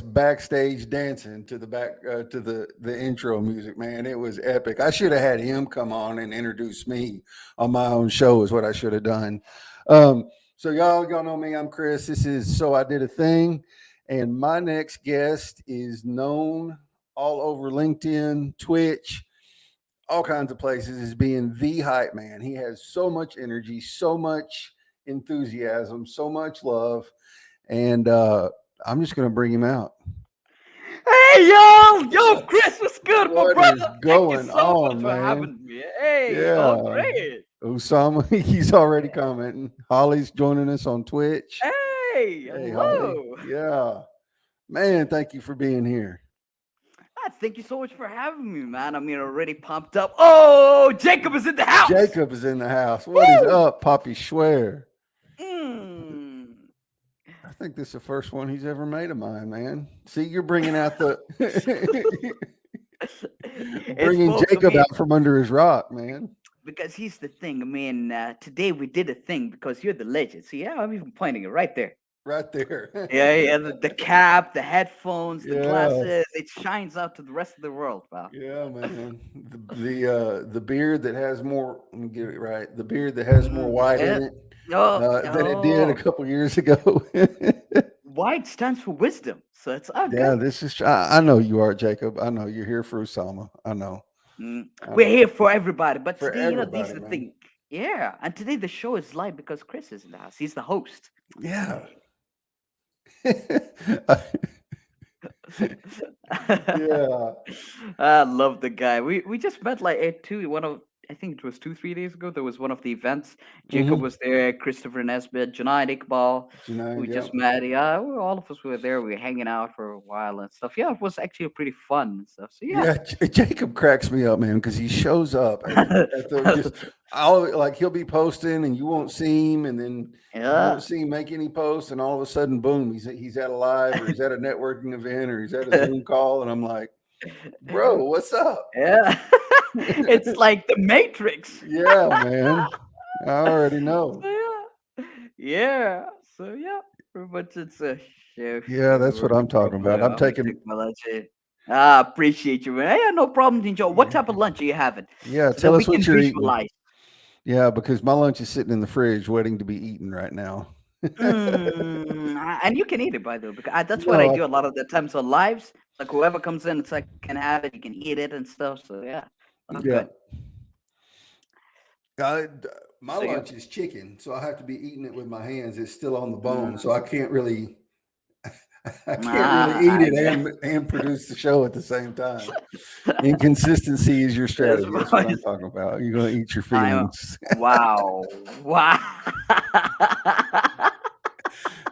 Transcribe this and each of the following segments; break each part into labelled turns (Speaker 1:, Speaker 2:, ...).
Speaker 1: backstage dancing to the the intro music, man. It was epic. I should have had him come on and introduce me on my own show is what I should have done. So y'all know me. I'm Chris. This is So I Did a Thing, and my next guest is known all over LinkedIn, Twitch, all kinds of places as being the hype man. He has so much energy, so much enthusiasm, so much love, and I'm just going to bring him out.
Speaker 2: Hey yo, Chris, what's good, my
Speaker 1: What is
Speaker 2: brother? Thank you
Speaker 1: going
Speaker 2: so much
Speaker 1: on,
Speaker 2: for
Speaker 1: man?
Speaker 2: having me. Hey, all
Speaker 1: Yeah.
Speaker 2: great.
Speaker 1: Osama, he's already commenting. Holly's joining us on Twitch.
Speaker 2: Hey,
Speaker 1: Hey, Holly.
Speaker 2: hello.
Speaker 1: Yeah. Man, thank you for being here.
Speaker 2: Thank you so much for having me, man. I'm already pumped up. Oh, Jacob is in the house.
Speaker 1: Jacob is in the house. What is up, Poppy Schwer? I think this is the first one he's ever made of mine, man. See, you're bringing out the bringing Jacob out from under his rock, man.
Speaker 2: Because he's the thing. I mean, today we did a thing because you're the legend. See, yeah, I'm even pointing it right there.
Speaker 1: Right there.
Speaker 2: Yeah, the cap, the headphones, the glasses. It shines out to the rest of the world, pal.
Speaker 1: Yeah, man. The beard that has more. Let me get it right. The beard that has more white in it than it did a couple years ago.
Speaker 2: White stands for wisdom, so it's good.
Speaker 1: Yeah, this is. I know you are, Jacob. I know you're here for Osama. I know.
Speaker 2: We're here for everybody, but
Speaker 1: for
Speaker 2: today,
Speaker 1: everybody,
Speaker 2: this is the thing. Yeah, and today the show is live because Chris is in the house. He's the host.
Speaker 1: Yeah.
Speaker 2: Yeah, I love the guy. We just met like I think it was 2-3 days ago. There was one of the events. Jacob was there, Christopher Nesbitt, 𝙏𝙗𝙖𝙢𝙖 we just met. Yeah, all of us were there. We were hanging out for a while and stuff. Yeah, it was actually pretty fun and stuff. So yeah,
Speaker 1: Jacob cracks me up, man, because he shows up at he'll be posting and you won't see him, and then you won't see him make any posts, and all of a sudden, boom, he's at a live, or he's at a networking event, or he's at a Zoom call, and I'm like, bro, what's up?
Speaker 2: Yeah. It's like the Matrix.
Speaker 1: Yeah, man. I already know.
Speaker 2: So yeah, pretty much it's a show.
Speaker 1: Yeah, that's what I'm talking about. I'm taking
Speaker 2: technology. Appreciate you, man. Yeah, no problem, Joe. What type of lunch are you having?
Speaker 1: Yeah, so tell us what you're eating. Yeah, because my lunch is sitting in the fridge waiting to be eaten right now.
Speaker 2: And you can eat it, by the way, because that's what I do a lot of the times on lives. Like whoever comes in, it's like can have it, you can eat it and stuff. So yeah.
Speaker 1: Yeah. My lunch is chicken, so I have to be eating it with my hands. It's still on the bone, so I can't really eat it and produce the show at the same time. Inconsistency is your strategy. That's what I'm talking about. You're going to eat your feelings.
Speaker 2: Wow.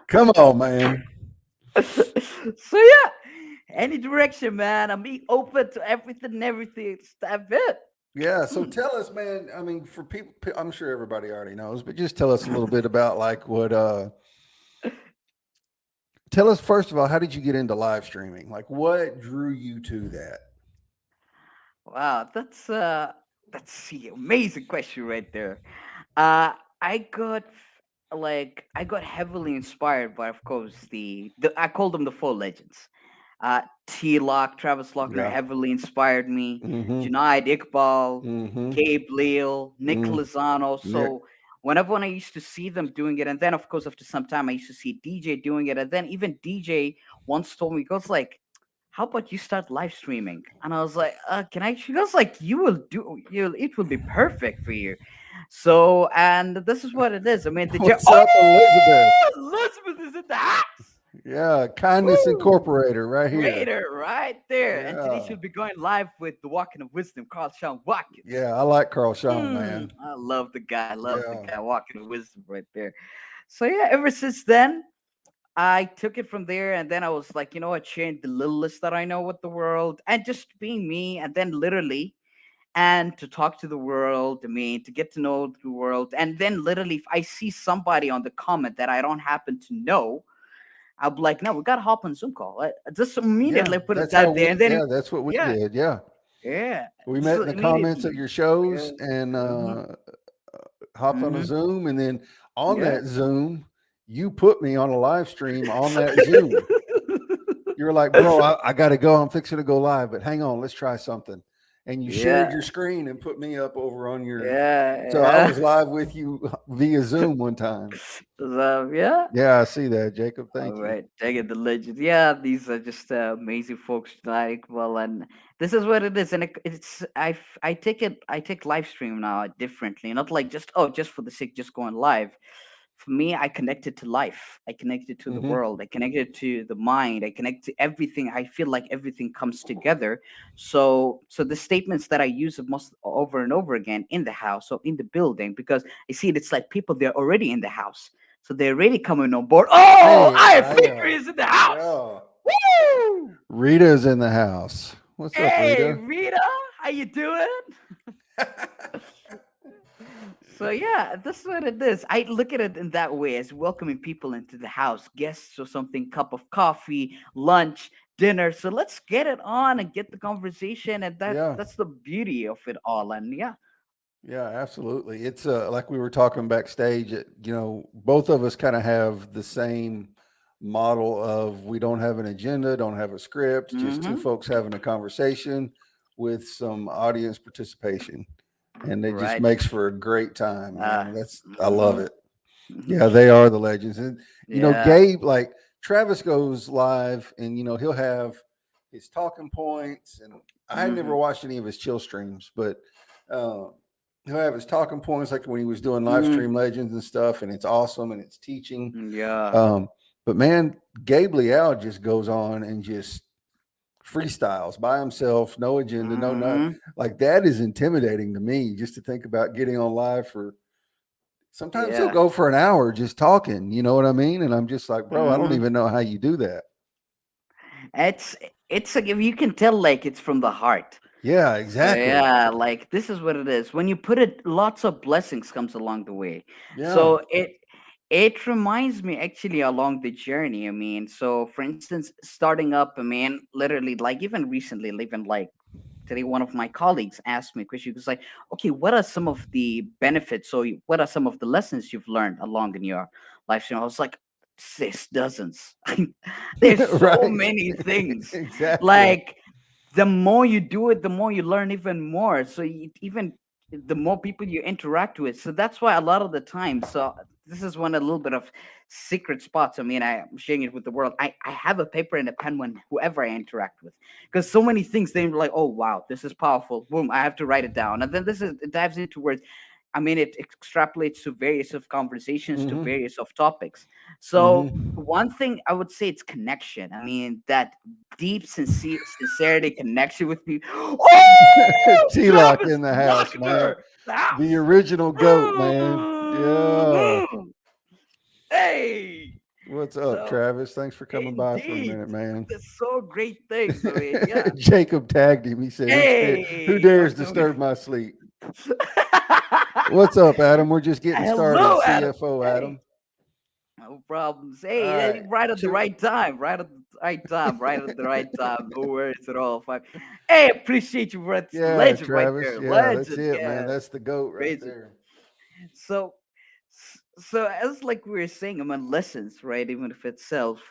Speaker 1: Come on, man.
Speaker 2: So yeah, any direction, man. I'm open to everything. Step it.
Speaker 1: Yeah. So tell us, man. I mean, for people, I'm sure everybody already knows, but just tell us a little bit about like what. Tell us first of all, how did you get into live streaming? Like, what drew you to that?
Speaker 2: Wow, that's the amazing question right there. I got heavily inspired by, of course, the I call them the four legends. T-Lock, Travis Lochner heavily inspired me. 𝙏𝙗𝙖𝙢𝙖 𝙕𝙚𝙞𝙀, Gabe Leal, Nick Lozano. So whenever I used to see them doing it, and then of course after some time I used to see DJ doing it, and then even DJ once told me, he goes like, how about you start live streaming? And I was like, can I? She goes like, it will be perfect for you. So, and this is what it is. I mean,
Speaker 1: what's up, Elizabeth?
Speaker 2: Elizabeth is in the house.
Speaker 1: Yeah, Kindness Incorporated right here.
Speaker 2: Right there. Yeah. And today she'll be going live with the Walking of Wisdom, 𝙏𝙗𝙖𝙢𝙖 Watkins.
Speaker 1: Yeah, I like 𝙏𝙗𝙖𝙢, man.
Speaker 2: I love the guy. The guy, Walking of Wisdom right there. So yeah, ever since then, I took it from there, and then I was like, you know what, sharing the little list that I know with the world, and just being me, and then literally, and to talk to the world, I mean, to get to know the world, and then literally, if I see somebody on the comment that I don't happen to know, I'll be like, no, we got to hop on Zoom call. I just immediately put it out there, and then
Speaker 1: that's what we did. Yeah, we met in the comments of your shows and hopped on a Zoom, and then on that Zoom, you put me on a live stream on that Zoom. You were like, bro, I got to go. I'm fixing to go live, but hang on, let's try something. And you shared
Speaker 2: Yeah,
Speaker 1: your screen and put me up over on your. So I
Speaker 2: yeah,
Speaker 1: was live with you via Zoom one time.
Speaker 2: so, yeah.
Speaker 1: Yeah, I see that, Jacob.
Speaker 2: All
Speaker 1: Thank you.
Speaker 2: right, taking the legend. Yeah, these are just amazing folks tonight. Well, and this is what it is, and I take it I take live stream now differently, not like just just for the sake just going live. For me, I connected to life. I connected to the
Speaker 1: Hmm.
Speaker 2: world. I connected to the mind. I connect to everything. I feel like everything comes together. So the statements that I use most over and over again in the house or in the building, because I see it's like people they're already in the house, so they're really coming on board. Oh,
Speaker 1: Hey,
Speaker 2: I have Figure is in the house.
Speaker 1: yeah.
Speaker 2: Woo!
Speaker 1: Rita's in the house. What's up,
Speaker 2: Hey,
Speaker 1: Rita?
Speaker 2: Rita, how you doing? So yeah, this is what it is. I look at it in that way as welcoming people into the house, guests or something, cup of coffee, lunch, dinner. So let's get it on and get the conversation, and
Speaker 1: Yeah.
Speaker 2: that's the beauty of it all. And yeah,
Speaker 1: Yeah, absolutely. It's like we were talking backstage, both of us kind of have the same model of we don't have an agenda, don't have a script, just two
Speaker 2: mm-hmm.
Speaker 1: folks having a conversation with some audience participation. And it just
Speaker 2: Right.
Speaker 1: makes for a great time, man. I love
Speaker 2: Mm-hmm.
Speaker 1: it. Yeah, they are the legends. And
Speaker 2: Yeah.
Speaker 1: Gabe, like Travis goes live and he'll have his talking points, and I had never
Speaker 2: Mm-hmm.
Speaker 1: watched any of his chill streams, but uh, he'll have his talking points like when he was doing live
Speaker 2: Mm-hmm.
Speaker 1: stream legends and stuff, and it's awesome and it's teaching.
Speaker 2: Yeah.
Speaker 1: But man, Gabe Leal just goes on and just freestyles by himself, no agenda, no nut.
Speaker 2: Mm-hmm.
Speaker 1: Like that is intimidating to me just to think about getting on live for. Sometimes he'll
Speaker 2: Yeah.
Speaker 1: go for an hour just talking, you know what I mean? And I'm just like, bro, I don't
Speaker 2: Mm-hmm.
Speaker 1: even know how you do that.
Speaker 2: It's it's like if you can tell like it's from the heart.
Speaker 1: Yeah,
Speaker 2: So
Speaker 1: exactly.
Speaker 2: yeah, like this is what it is. When you put it, lots of blessings comes along the way.
Speaker 1: Yeah.
Speaker 2: So it reminds me actually along the journey. I mean, so for instance, starting up, I mean, literally like even recently, even like today, one of my colleagues asked me a question. He was like, okay, what are some of the benefits? So what are some of the lessons you've learned along in your life? And I was like, sis, dozens. There's so
Speaker 1: Right.
Speaker 2: many things.
Speaker 1: Exactly.
Speaker 2: Like the more you do it, the more you learn even more. So even the more people you interact with. So that's why a lot of the time. So this is one a little bit of secret spots. I mean, I'm sharing it with the world. I have a paper and a pen when whoever I interact with, because so many things they're like, oh wow, this is powerful. Boom, I have to write it down, and then it dives into words. I mean, it extrapolates to various of conversations, to
Speaker 1: Hmm.
Speaker 2: various of topics. So
Speaker 1: Hmm.
Speaker 2: one thing I would say it's connection. I mean, that deep sincerity connection with people. Oh,
Speaker 1: T Lock
Speaker 2: Travis
Speaker 1: in the house, man.
Speaker 2: Wagner, the
Speaker 1: The
Speaker 2: house.
Speaker 1: original GOAT, man. Yeah.
Speaker 2: Mhm. Hey,
Speaker 1: What's up,
Speaker 2: so
Speaker 1: Travis? Thanks for coming by for a
Speaker 2: indeed,
Speaker 1: minute, man.
Speaker 2: that's so great things. I mean, yeah.
Speaker 1: Jacob tagged him. He said, Who
Speaker 2: Hey,
Speaker 1: dares
Speaker 2: welcome.
Speaker 1: disturb my sleep? What's up, Adam? We're just getting started.
Speaker 2: Hello, Adam.
Speaker 1: CFO
Speaker 2: Hey,
Speaker 1: Adam.
Speaker 2: no problems.
Speaker 1: All
Speaker 2: Hey,
Speaker 1: right.
Speaker 2: right at the
Speaker 1: Two.
Speaker 2: right time. Right at the right time. Right at the right time. No worries at all. Fine. Hey, appreciate you, bro. It's
Speaker 1: Yeah,
Speaker 2: legend right
Speaker 1: Travis.
Speaker 2: there.
Speaker 1: Yeah, that's
Speaker 2: Legend.
Speaker 1: it, man.
Speaker 2: Yeah,
Speaker 1: That's the GOAT right
Speaker 2: crazy.
Speaker 1: there.
Speaker 2: So, so as like we were saying, among lessons, right? Even if itself,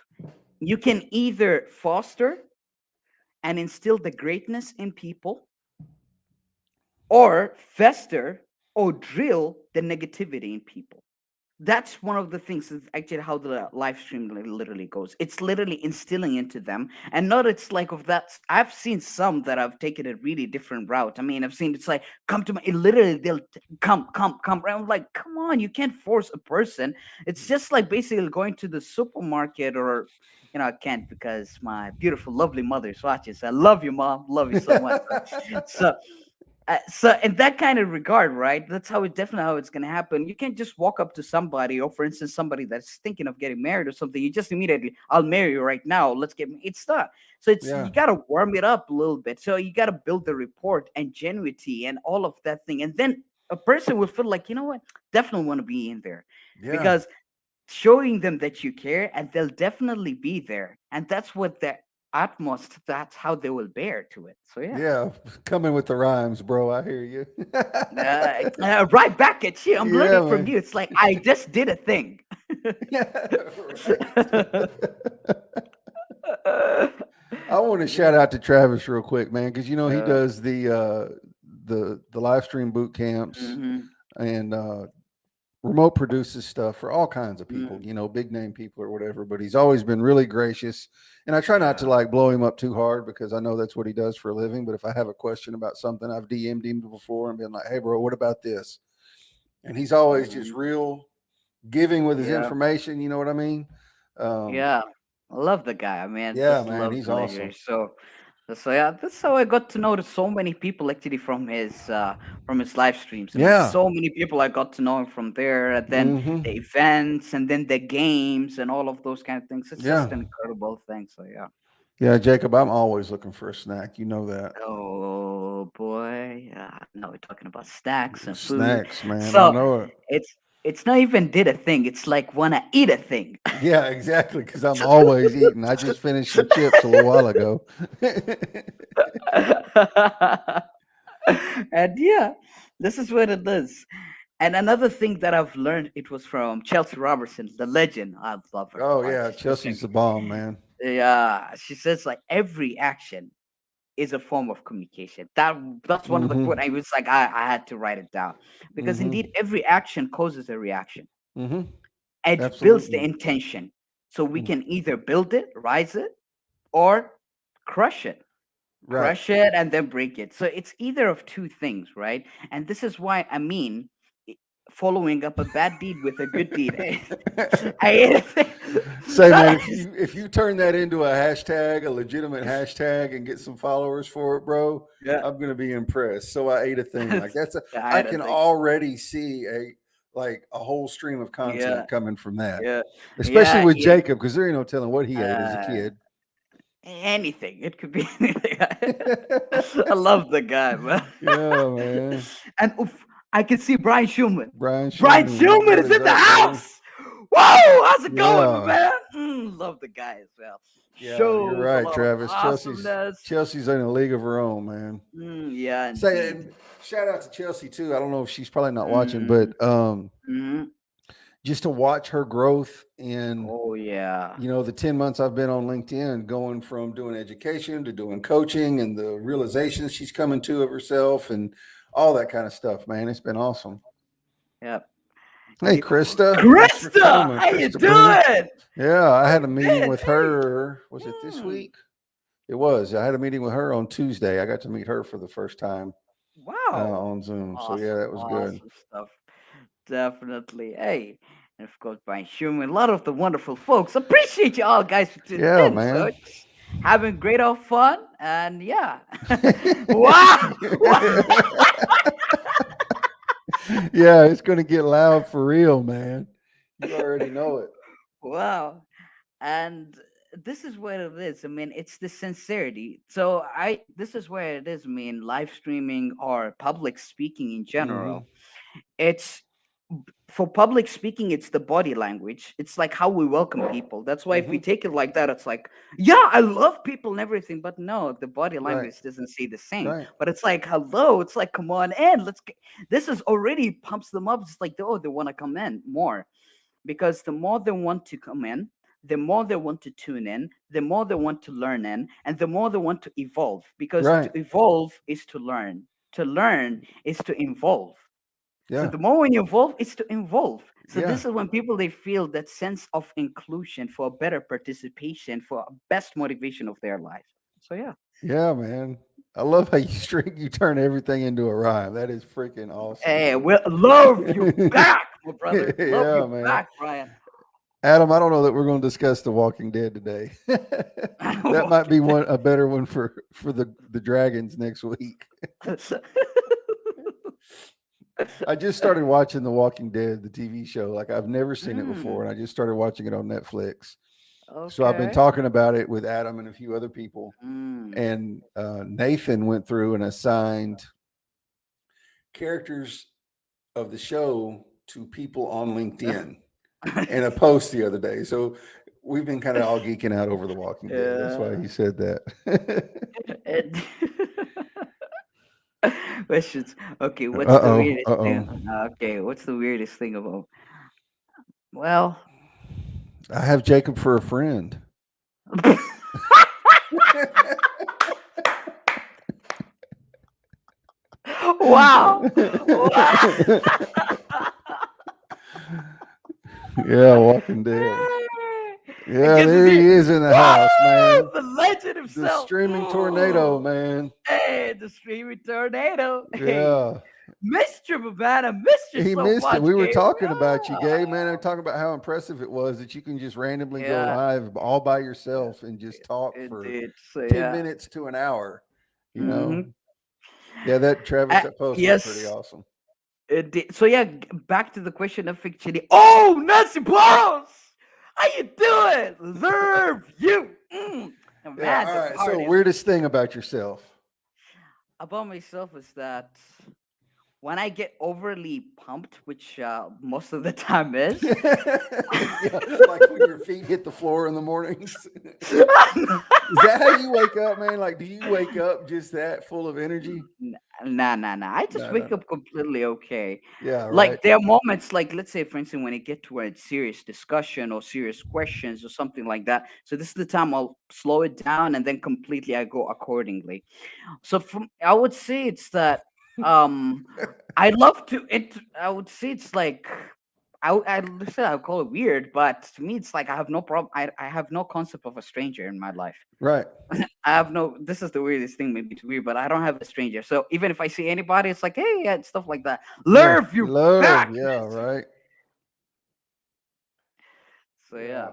Speaker 2: you can either foster and instill the greatness in people, or fester or drill the negativity in people. That's one of the things is actually how the live stream literally goes. It's literally instilling into them, and not it's like of that. I've seen some that have taken a really different route. I mean, I've seen it's like come to my. It literally, they'll come. I'm like, come on, you can't force a person. It's just like basically going to the supermarket, or I can't because my beautiful, lovely mother is watching. So I love you, mom. Love you so much. So so in that kind of regard, right, that's how it definitely how it's going to happen. You can't just walk up to somebody, or for instance somebody that's thinking of getting married or something, you just immediately, I'll marry you right now, let's get it's not. So it's,
Speaker 1: Yeah.
Speaker 2: you got to warm it up a little bit, so you got to build the rapport and genuity and all of that thing, and then a person will feel like, you know what, definitely want to be in there,
Speaker 1: Yeah.
Speaker 2: because showing them that you care, and they'll definitely be there, and that's what the utmost, that's how they will bear to it. So yeah.
Speaker 1: Yeah. Coming with the rhymes, bro. I hear you.
Speaker 2: Right back at you. I'm
Speaker 1: Yeah,
Speaker 2: learning from
Speaker 1: man.
Speaker 2: you. It's like I just did a thing.
Speaker 1: Yeah. Right. I want to shout
Speaker 2: Yeah.
Speaker 1: out to Travis real quick, man, because he
Speaker 2: Uh,
Speaker 1: does the live stream boot camps
Speaker 2: mm-hmm,
Speaker 1: and remote produces stuff for all kinds of people,
Speaker 2: mm,
Speaker 1: big name people or whatever. But he's always been really gracious, and I try not to
Speaker 2: yeah.
Speaker 1: like blow him up too hard because I know that's what he does for a living. But if I have a question about something, I've DM'd him before and been like, "Hey, bro, what about this?" And he's always just
Speaker 2: Mm,
Speaker 1: real giving with his
Speaker 2: yeah.
Speaker 1: information. You know what I mean? Um,
Speaker 2: Yeah. I love the guy. I mean,
Speaker 1: yeah,
Speaker 2: just
Speaker 1: man,
Speaker 2: love
Speaker 1: he's
Speaker 2: the legend.
Speaker 1: awesome.
Speaker 2: So yeah, that's how I got to know so many people actually from his live streams. I mean,
Speaker 1: Yeah.
Speaker 2: so many people I got to know him from there, and then
Speaker 1: Hmm.
Speaker 2: the events, and then the games, and all of those kind of things. It's
Speaker 1: Yeah.
Speaker 2: just an incredible thing. So yeah.
Speaker 1: Yeah, Jacob, I'm always looking for a snack. You know that.
Speaker 2: Oh boy, now we're talking about snacks and food.
Speaker 1: Snacks, man. I
Speaker 2: So
Speaker 1: know it.
Speaker 2: it's it's not even did a thing. It's like wanna eat a thing.
Speaker 1: Yeah, exactly. Because I'm always eating. I just finished some chips a little while ago.
Speaker 2: And yeah, this is what it is. And another thing that I've learned, it was from Chelsea Robertson, the legend. I love her
Speaker 1: Oh
Speaker 2: to art.
Speaker 1: yeah, Chelsea's the bomb, man.
Speaker 2: Yeah, she says like every action is a form of communication. That's one of the
Speaker 1: Mm-hmm.
Speaker 2: quote. I was like, I had to write it down because
Speaker 1: Mm-hmm.
Speaker 2: indeed every action causes a reaction.
Speaker 1: Mm-hmm.
Speaker 2: It builds the
Speaker 1: Absolutely.
Speaker 2: intention, so we
Speaker 1: Mm.
Speaker 2: can either build it, rise it, or crush it.
Speaker 1: Right.
Speaker 2: And then break it. So it's either of two things, right? And this is why I mean, i- following up a bad deed with a good deed. I
Speaker 1: Say, man, if you turn that into a hashtag, a legitimate hashtag, and get some followers for it, bro,
Speaker 2: yeah,
Speaker 1: I'm gonna be impressed. So I ate a thing like that's. I
Speaker 2: I
Speaker 1: can
Speaker 2: don't think.
Speaker 1: already see a whole stream of
Speaker 2: Yeah,
Speaker 1: content coming from that,
Speaker 2: yeah,
Speaker 1: especially
Speaker 2: yeah.
Speaker 1: with Jacob, because there ain't no telling what he ate as a
Speaker 2: Uh,
Speaker 1: kid.
Speaker 2: anything. It could be anything. I love the guy, man.
Speaker 1: Yeah, man.
Speaker 2: And oof, I can see Brian Schulman.
Speaker 1: Brian
Speaker 2: Brian
Speaker 1: Schumann,
Speaker 2: Schulman
Speaker 1: what
Speaker 2: is
Speaker 1: is
Speaker 2: in the
Speaker 1: up, man?
Speaker 2: house. Whoa, how's it going, my
Speaker 1: Yeah,
Speaker 2: man? Love the guy as well.
Speaker 1: yeah, you're
Speaker 2: Shows a
Speaker 1: right,
Speaker 2: lot of
Speaker 1: Travis.
Speaker 2: awesomeness.
Speaker 1: Chelsea's in a league of her own, man.
Speaker 2: Yeah,
Speaker 1: Say
Speaker 2: indeed.
Speaker 1: and shout out to Chelsea too. I don't know if she's probably not watching,
Speaker 2: Mm,
Speaker 1: but
Speaker 2: hmm.
Speaker 1: just to watch her growth in
Speaker 2: Oh yeah.
Speaker 1: the 10 months I've been on LinkedIn, going from doing education to doing coaching and the realizations she's coming to of herself and all that kind of stuff, man. It's been awesome.
Speaker 2: Yep.
Speaker 1: Hey,
Speaker 2: You-
Speaker 1: Krista, thanks for
Speaker 2: Krista,
Speaker 1: coming,
Speaker 2: how you
Speaker 1: Krista Boo.
Speaker 2: doing?
Speaker 1: Yeah, I
Speaker 2: How
Speaker 1: had a
Speaker 2: you
Speaker 1: meeting
Speaker 2: been?
Speaker 1: with
Speaker 2: Hey.
Speaker 1: her. Was it this
Speaker 2: Mm,
Speaker 1: week? It was. I had a meeting with her on Tuesday. I got to meet her for the first time
Speaker 2: wow.
Speaker 1: on Zoom. So yeah,
Speaker 2: Awesome,
Speaker 1: that was good.
Speaker 2: awesome stuff. Definitely. Hey. And of course, Brian Schumann, a lot of the wonderful folks. Appreciate you all guys for tuning
Speaker 1: Yeah,
Speaker 2: in. So
Speaker 1: man.
Speaker 2: just having great old fun. And yeah. Wow. Wow.
Speaker 1: Yeah, it's gonna get loud for real, man. You already know it.
Speaker 2: Wow. And this is what it is. I mean, it's the sincerity. So this is where it is. I mean, live streaming or public speaking in
Speaker 1: Hmm.
Speaker 2: general. It's for public speaking, it's the body language. It's like how we welcome people. That's why if we
Speaker 1: Hmm.
Speaker 2: take it like that, it's like, yeah, I love people and everything, but no, the body
Speaker 1: Right.
Speaker 2: language doesn't say the same.
Speaker 1: Right.
Speaker 2: But it's like, hello, it's like, come on in, let's get, this is already pumps them up. It's like, oh, they want to come in more, because the more they want to come in, the more they want to tune in, the more they want to learn in, and the more they want to evolve, because to
Speaker 1: Right.
Speaker 2: evolve is to learn is to evolve. So
Speaker 1: Yeah.
Speaker 2: the more when you evolve, it's to involve. So
Speaker 1: Yeah.
Speaker 2: this is when people they feel that sense of inclusion for a better participation, for a best motivation of their life. So yeah.
Speaker 1: Yeah, man. I love how you you turn everything into a rhyme. That is freaking awesome.
Speaker 2: Hey, we love you back, my brother. Love
Speaker 1: Yeah,
Speaker 2: you
Speaker 1: man.
Speaker 2: back, Brian.
Speaker 1: Adam, I don't know that we're going to discuss The Walking Dead today. That might be a better one for the dragons next week. I just started watching The Walking Dead, the TV show. Like I've never seen it before,
Speaker 2: Mm,
Speaker 1: and I just started watching it on Netflix. So I've been
Speaker 2: okay.
Speaker 1: talking about it with Adam and a few other people,
Speaker 2: Mm.
Speaker 1: and Nathan went through and assigned characters of the show to people on LinkedIn in a post the other day. So we've been kind of all geeking out over The Walking Dead. That's why
Speaker 2: Yeah.
Speaker 1: he said that.
Speaker 2: And questions. Okay, what's
Speaker 1: Uh
Speaker 2: the
Speaker 1: oh.
Speaker 2: weirdest
Speaker 1: Uh
Speaker 2: thing?
Speaker 1: oh.
Speaker 2: Okay, what's the weirdest thing about? Well,
Speaker 1: I have Jacob for a friend.
Speaker 2: Wow. Wow.
Speaker 1: Yeah, Walking Dead.
Speaker 2: It
Speaker 1: Yeah,
Speaker 2: gets to
Speaker 1: there he
Speaker 2: see,
Speaker 1: is in the house,
Speaker 2: woo,
Speaker 1: man.
Speaker 2: the legend
Speaker 1: The
Speaker 2: himself.
Speaker 1: streaming tornado,
Speaker 2: Ooh.
Speaker 1: man.
Speaker 2: Hey, the streaming tornado. Hey,
Speaker 1: Yeah.
Speaker 2: missed you, man. I missed you
Speaker 1: He
Speaker 2: so
Speaker 1: missed it.
Speaker 2: much,
Speaker 1: We were
Speaker 2: Gabe.
Speaker 1: talking about you, Gabe, man. I'm talking about how impressive it was that you can just randomly go
Speaker 2: Yeah,
Speaker 1: live all by
Speaker 2: yeah,
Speaker 1: yourself and just talk for
Speaker 2: indeed. So
Speaker 1: 10
Speaker 2: yeah.
Speaker 1: minutes to an hour, you know?
Speaker 2: Mm-hmm.
Speaker 1: Yeah, that Travis, that post was pretty
Speaker 2: Yes,
Speaker 1: awesome.
Speaker 2: it did. So yeah, back to the question of actually. Oh, Nancy Bros, how you doing? Love you.
Speaker 1: Yeah,
Speaker 2: Man,
Speaker 1: all
Speaker 2: the
Speaker 1: right. So,
Speaker 2: party is
Speaker 1: weirdest thing about yourself.
Speaker 2: about myself is that when I get overly pumped, which most of the time is.
Speaker 1: Yeah, like when your feet hit the floor in the mornings. Is that how you wake up, man? Like, do you wake up just that full of energy?
Speaker 2: Nah, nah, nah. I just
Speaker 1: No, no,
Speaker 2: wake
Speaker 1: no.
Speaker 2: up completely okay.
Speaker 1: Yeah, right.
Speaker 2: Like there are moments, like let's say, for instance, when it get to a serious discussion or serious questions or something like that. So this is the time I'll slow it down and then completely I go accordingly. So from I would say it's that um I love to it. I would say it's like I listen. I call it weird, but to me, it's like I have no problem. I have no concept of a stranger in my life.
Speaker 1: Right.
Speaker 2: I have no. This is the weirdest thing. Maybe it's weird, but I don't have a stranger. So even if I see anybody, it's like, hey, yeah, and stuff like that.
Speaker 1: Yeah.
Speaker 2: Love you
Speaker 1: Love.
Speaker 2: back,
Speaker 1: Yeah,
Speaker 2: Nancy.
Speaker 1: right.
Speaker 2: So yeah,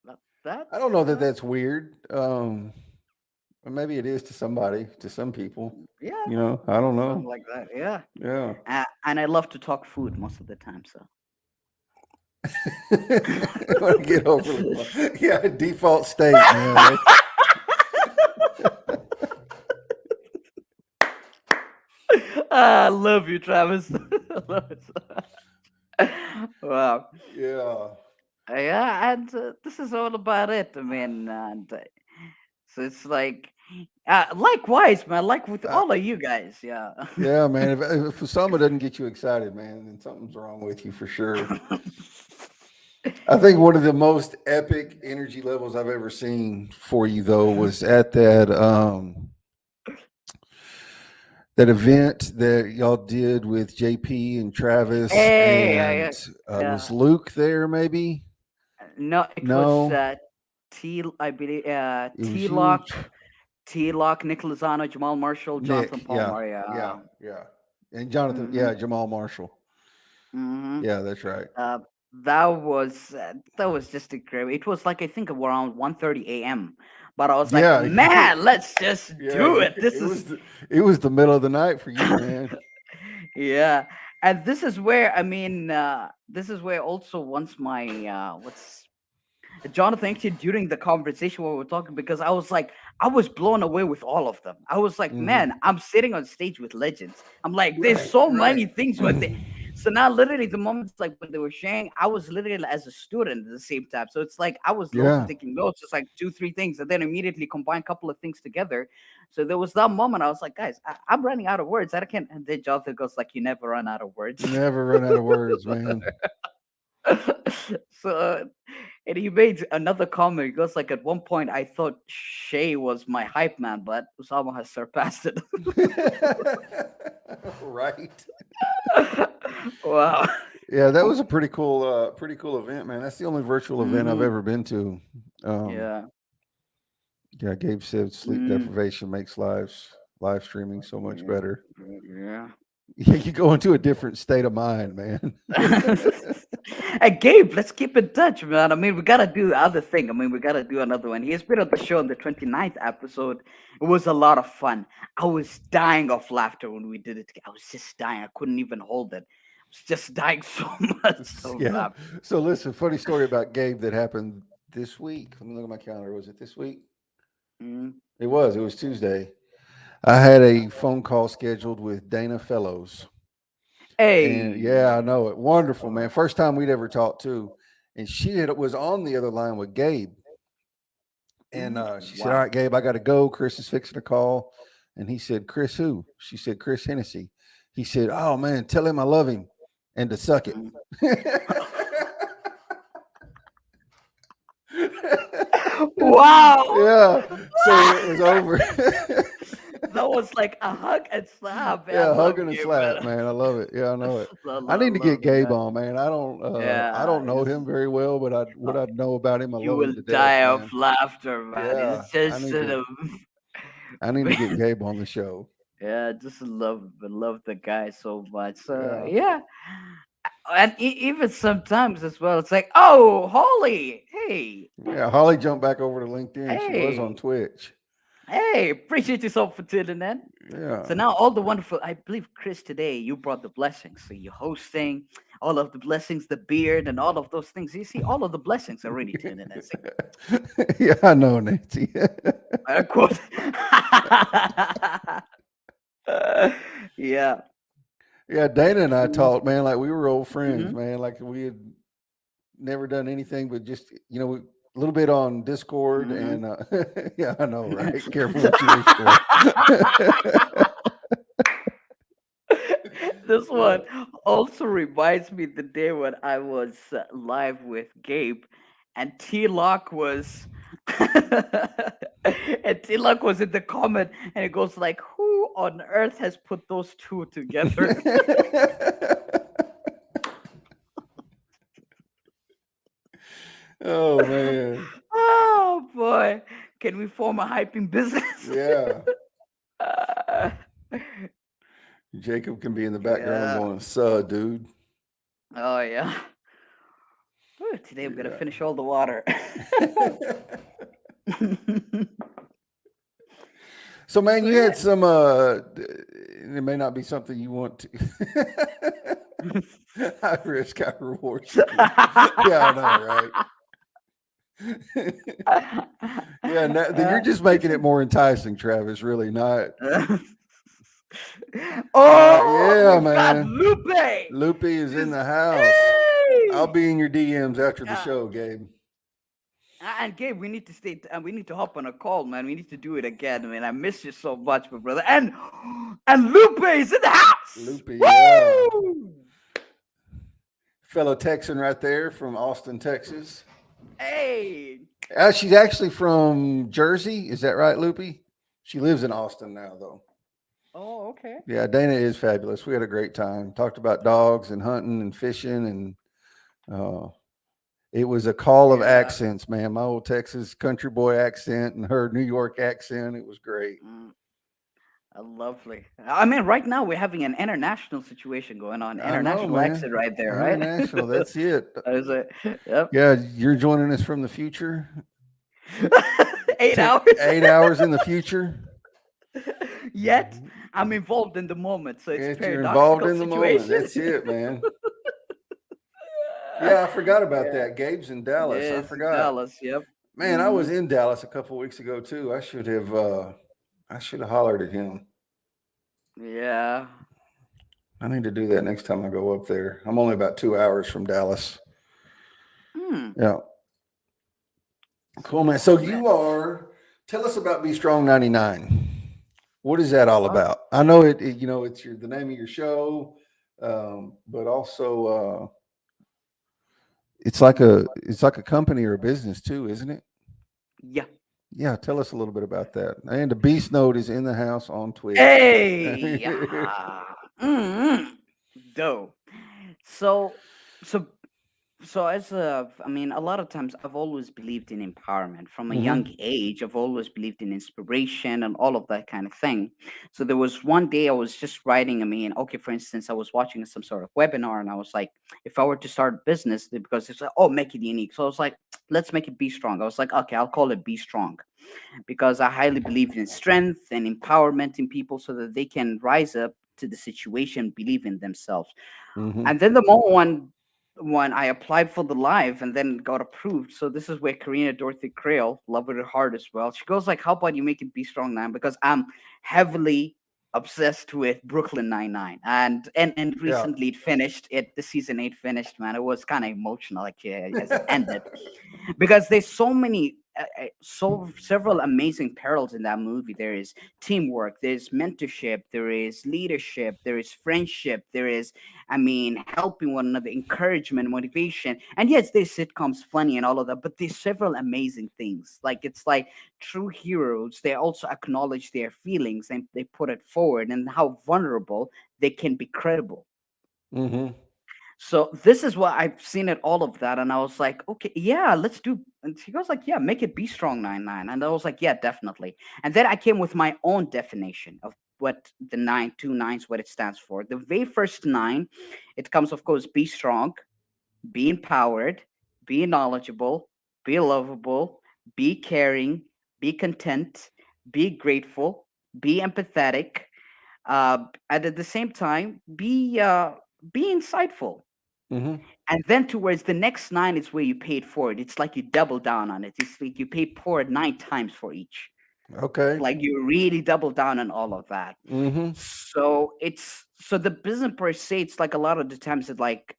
Speaker 1: Yeah. I
Speaker 2: that's
Speaker 1: don't know that that's weird. Or maybe it is to somebody, to some people.
Speaker 2: yeah,
Speaker 1: I don't
Speaker 2: something
Speaker 1: know.
Speaker 2: like that. Yeah,
Speaker 1: Yeah.
Speaker 2: and I love to talk food most of the time. So
Speaker 1: Want to get overly yeah, default state, man.
Speaker 2: I love you, Travis. I love it so much. Wow.
Speaker 1: Yeah.
Speaker 2: Yeah, and this is all about it. I mean, and so it's like, likewise, man. Like with
Speaker 1: I,
Speaker 2: all of you guys, yeah.
Speaker 1: yeah, man. If someone doesn't get you excited, man, then something's wrong with you for sure. I think one of the most epic energy levels I've ever seen for you, though, was at that event that y'all did with JP and Travis,
Speaker 2: Hey,
Speaker 1: and was
Speaker 2: yeah.
Speaker 1: Luke there? Maybe
Speaker 2: No, it was
Speaker 1: no,
Speaker 2: I believe,
Speaker 1: it was you,
Speaker 2: T Lock, Nick Lozano, Jamal Marshall, Jonathan
Speaker 1: Nick. Yeah,
Speaker 2: Palmer. Yeah.
Speaker 1: yeah, and Jonathan.
Speaker 2: Mm-hmm.
Speaker 1: Yeah, Jamal Marshall.
Speaker 2: Mm-hmm.
Speaker 1: Yeah, that's right.
Speaker 2: Uh, that was just incredible. It was like I think around 1:30 a.m. But I was like,
Speaker 1: Yeah,
Speaker 2: man, let's just
Speaker 1: yeah.
Speaker 2: do it. This
Speaker 1: It
Speaker 2: is
Speaker 1: was it was the middle of the night for you, man.
Speaker 2: yeah, and this is where I mean, this is where also once my what's Jonathan actually during the conversation where we were talking because I was like I was blown away with all of them. I was like,
Speaker 1: Hmm.
Speaker 2: man, I'm sitting on stage with legends. I'm like, there's
Speaker 1: Right,
Speaker 2: so
Speaker 1: right.
Speaker 2: many things with it. So now, literally, the moments like when they were sharing, I was literally as a student at the same time. So it's like I was also
Speaker 1: Yeah.
Speaker 2: taking notes, just like two, three things, and then immediately combine a couple of things together. So there was that moment I was like, guys, I'm running out of words. I can't. And then Jonathan goes like, you never run out of words.
Speaker 1: Never run out of words, man.
Speaker 2: So and he made another comment. He goes like, at one point I thought Shay was my hype man, but Usama has surpassed it.
Speaker 1: Right.
Speaker 2: Wow.
Speaker 1: Yeah, that was a pretty cool event, man. That's the only virtual event I've
Speaker 2: Hmm.
Speaker 1: ever been to. Um,
Speaker 2: Yeah.
Speaker 1: yeah, Gabe said sleep
Speaker 2: Mm.
Speaker 1: deprivation makes live streaming so much
Speaker 2: Yeah.
Speaker 1: better.
Speaker 2: Yeah.
Speaker 1: Yeah, you go into a different state of mind, man.
Speaker 2: Hey Gabe, let's keep in touch, man. I mean, we gotta do the other thing. I mean, we gotta do another one. He's been on the show on the 29th episode. It was a lot of fun. I was dying of laughter when we did it. I was just dying. I couldn't even hold it. I was just dying so much. So
Speaker 1: Yeah.
Speaker 2: laughing.
Speaker 1: So listen, funny story about Gabe that happened this week. Let me look at my calendar. Was it this week?
Speaker 2: Mm.
Speaker 1: It was. It was Tuesday. I had a phone call scheduled with Dana Fellows. And yeah, I
Speaker 2: Hey.
Speaker 1: know it. Wonderful, man. First time we'd ever talked to. And was on the other line with Gabe. And she said, all
Speaker 2: Wow.
Speaker 1: right, Gabe, I got to go. Chris is fixing a call. And he said, Chris, who? She said, Chris Hennessy. He said, oh, man, tell him I love him and to suck it.
Speaker 2: Mm. Wow.
Speaker 1: Yeah. So it was over.
Speaker 2: That was like a hug and slap. Man. I
Speaker 1: Yeah,
Speaker 2: love
Speaker 1: hugging and
Speaker 2: Gabe,
Speaker 1: slap,
Speaker 2: man.
Speaker 1: man. I love it. Yeah, I know it.
Speaker 2: I
Speaker 1: I need to
Speaker 2: love
Speaker 1: get
Speaker 2: the
Speaker 1: Gabe
Speaker 2: guy.
Speaker 1: on, man. I
Speaker 2: Yeah,
Speaker 1: don't know him very well, but I what
Speaker 2: uh,
Speaker 1: I know about him, I
Speaker 2: you
Speaker 1: love him
Speaker 2: will
Speaker 1: to death,
Speaker 2: die of
Speaker 1: man.
Speaker 2: laughter, man.
Speaker 1: Yeah,
Speaker 2: It's just sort of,
Speaker 1: I need to get Gabe on the show.
Speaker 2: yeah, just love the guy so much. So
Speaker 1: Yeah.
Speaker 2: yeah, and even sometimes as well, it's like, oh, Holly,
Speaker 1: Yeah, Holly jumped back over to LinkedIn. She was on
Speaker 2: hey,
Speaker 1: Twitch.
Speaker 2: hey, appreciate you so for tuning in.
Speaker 1: Yeah.
Speaker 2: So now all the wonderful, I believe, Chris, today you brought the blessings. So you're hosting all of the blessings, the beard, and all of those things. You see, all of the blessings are already tuning in. See,
Speaker 1: Yeah, I know, Nancy.
Speaker 2: quote. Yeah.
Speaker 1: Yeah, Dana and I
Speaker 2: Mhm.
Speaker 1: talked, man, like we were old friends,
Speaker 2: Mhm.
Speaker 1: man. Like we had never done anything but just, a little bit on Discord
Speaker 2: Mhm.
Speaker 1: and yeah, I know, right? Careful what you wish for.
Speaker 2: This one also reminds me the day when I was live with Gabe, and T Lock was, and T Lock was in the comment, and it goes like, "Who on earth has put those two together?"
Speaker 1: Oh man.
Speaker 2: Oh boy, can we form a hyping business?
Speaker 1: Yeah.
Speaker 2: Uh,
Speaker 1: Jacob can be in the background
Speaker 2: yeah.
Speaker 1: going, "Suh, dude."
Speaker 2: Oh yeah. Whew, today I'm gonna
Speaker 1: Yeah.
Speaker 2: finish all the water.
Speaker 1: So man,
Speaker 2: So
Speaker 1: you
Speaker 2: yeah.
Speaker 1: had some it may not be something you want to high risk, high reward situation. Yeah, I know, right? Yeah, you're just making it more enticing, Travis, really not.
Speaker 2: Oh,
Speaker 1: Yeah,
Speaker 2: we've got
Speaker 1: man.
Speaker 2: Lupe.
Speaker 1: Loopy is in
Speaker 2: Is
Speaker 1: the house. I'll
Speaker 2: hey.
Speaker 1: be in your DMs after the
Speaker 2: Uh,
Speaker 1: show, Gabe.
Speaker 2: and Gabe, we need to stay. We need to hop on a call, man. We need to do it again, man. I miss you so much, my brother. And Lupe is in the house.
Speaker 1: Loopy, yeah.
Speaker 2: Woo!
Speaker 1: Fellow Texan right there from Austin, Texas.
Speaker 2: Hey.
Speaker 1: She's actually from Jersey. Is that right, Loopy? She lives in Austin now, though.
Speaker 2: Oh, okay.
Speaker 1: Yeah, Dana is fabulous. We had a great time. Talked about dogs and hunting and fishing, and it was a call of
Speaker 2: Yeah.
Speaker 1: accents, man. My old Texas country boy accent and her New York accent. It was great.
Speaker 2: Mm, lovely. I mean, right now we're having an international situation going on.
Speaker 1: I know,
Speaker 2: International
Speaker 1: man.
Speaker 2: exit right there, right?
Speaker 1: International. That's it.
Speaker 2: I was like, yep.
Speaker 1: Yeah, you're joining us from the future.
Speaker 2: 8 hours.
Speaker 1: 8 hours in the future.
Speaker 2: Yet I'm involved in the moment, so it's
Speaker 1: Yes, you're involved
Speaker 2: paradoxical
Speaker 1: in the moment.
Speaker 2: situation.
Speaker 1: That's it, man. Yeah, I forgot about
Speaker 2: Yeah.
Speaker 1: that. Gabe's in Dallas. I
Speaker 2: Yes,
Speaker 1: forgot.
Speaker 2: Dallas. Yep.
Speaker 1: Man, I
Speaker 2: Hmm.
Speaker 1: was in Dallas a couple weeks ago too. I should have hollered at him.
Speaker 2: Yeah.
Speaker 1: I need to do that next time I go up there. I'm only about 2 hours from Dallas.
Speaker 2: Hmm.
Speaker 1: Yeah.
Speaker 2: So
Speaker 1: Cool, man.
Speaker 2: yeah,
Speaker 1: So
Speaker 2: man.
Speaker 1: tell us about Be Strong 99. What is that all
Speaker 2: Oh,
Speaker 1: about? I know it's the name of your show, but also it's like a company or a business too, isn't it?
Speaker 2: yeah.
Speaker 1: Yeah, tell us a little bit about that. And the Beast Note is in the house on Twitch.
Speaker 2: Hey. Mm-hmm. Dope. So, so as I mean, a lot of times I've always believed in empowerment from a young
Speaker 1: Hmm.
Speaker 2: age. I've always believed in inspiration and all of that kind of thing. So there was one day I was just writing. I mean, okay, for instance, I was watching some sort of webinar, and I was like, if I were to start a business, because it's like, oh, make it unique. So I was like, let's make it Be Strong. I was like, okay, I'll call it Be Strong, because I highly believe in strength and empowerment in people so that they can rise up to the situation, believe in themselves.
Speaker 1: Hmm.
Speaker 2: And then the moment when I applied for the live and then got approved. So this is where Karina Dorothy Creel, love with her heart as well. She goes like, "How about you make it Be Strong 9?" Because I'm heavily obsessed with Brooklyn Nine-Nine, and
Speaker 1: Yeah.
Speaker 2: recently it finished. The season 8 finished, man. It was kind of emotional, like as it ended, because there's so many. so several amazing perils in that movie. There is teamwork, there's mentorship, there is leadership, there is friendship, there is, I mean, helping one another, encouragement, motivation. And yes, there's sitcoms, funny and all of that, but there's several amazing things. Like it's like true heroes, they also acknowledge their feelings and they put it forward, and how vulnerable they can be credible.
Speaker 1: Mm-hmm.
Speaker 2: So this is what I've seen it all of that, and I was like, okay, yeah, let's do. And she goes like, yeah, make it be strong 99, and I was like, yeah, definitely. And then I came with my own definition of what the nine two nines what it stands for. The very first nine, it comes of course, be strong, be empowered, be knowledgeable, be lovable, be caring, be content, be grateful, be empathetic, and at the same time, be insightful.
Speaker 1: Mm-hmm.
Speaker 2: And then towards the next nine is where you paid for it. It's like you double down on it. It's like you pay for it nine times for each.
Speaker 1: Okay.
Speaker 2: Like you really double down on all of that.
Speaker 1: Mm-hmm.
Speaker 2: So so the business per se, it's like a lot of the times it like,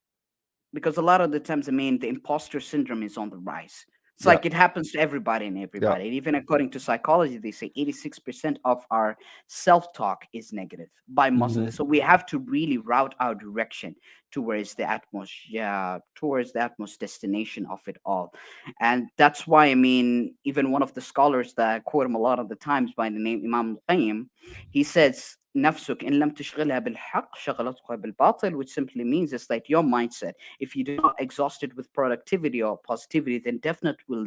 Speaker 2: because a lot of the times, I mean, the imposter syndrome is on the rise. It's
Speaker 1: Yeah.
Speaker 2: like it happens to everybody and
Speaker 1: Yeah.
Speaker 2: everybody. And even according to psychology, they say 86% of our self-talk is negative by muscle.
Speaker 1: Mm-hmm.
Speaker 2: So we have to really route our direction towards the utmost, yeah, towards the utmost destination of it all. And that's why, I mean, even one of the scholars that I quote him a lot of the times by the name Imam al-Qayyim, he says, نفسك إن لم تشغلها بالحق شغلتك بالباطل, which simply means it's like your mindset. If you do not exhaust it with productivity or positivity, then definitely will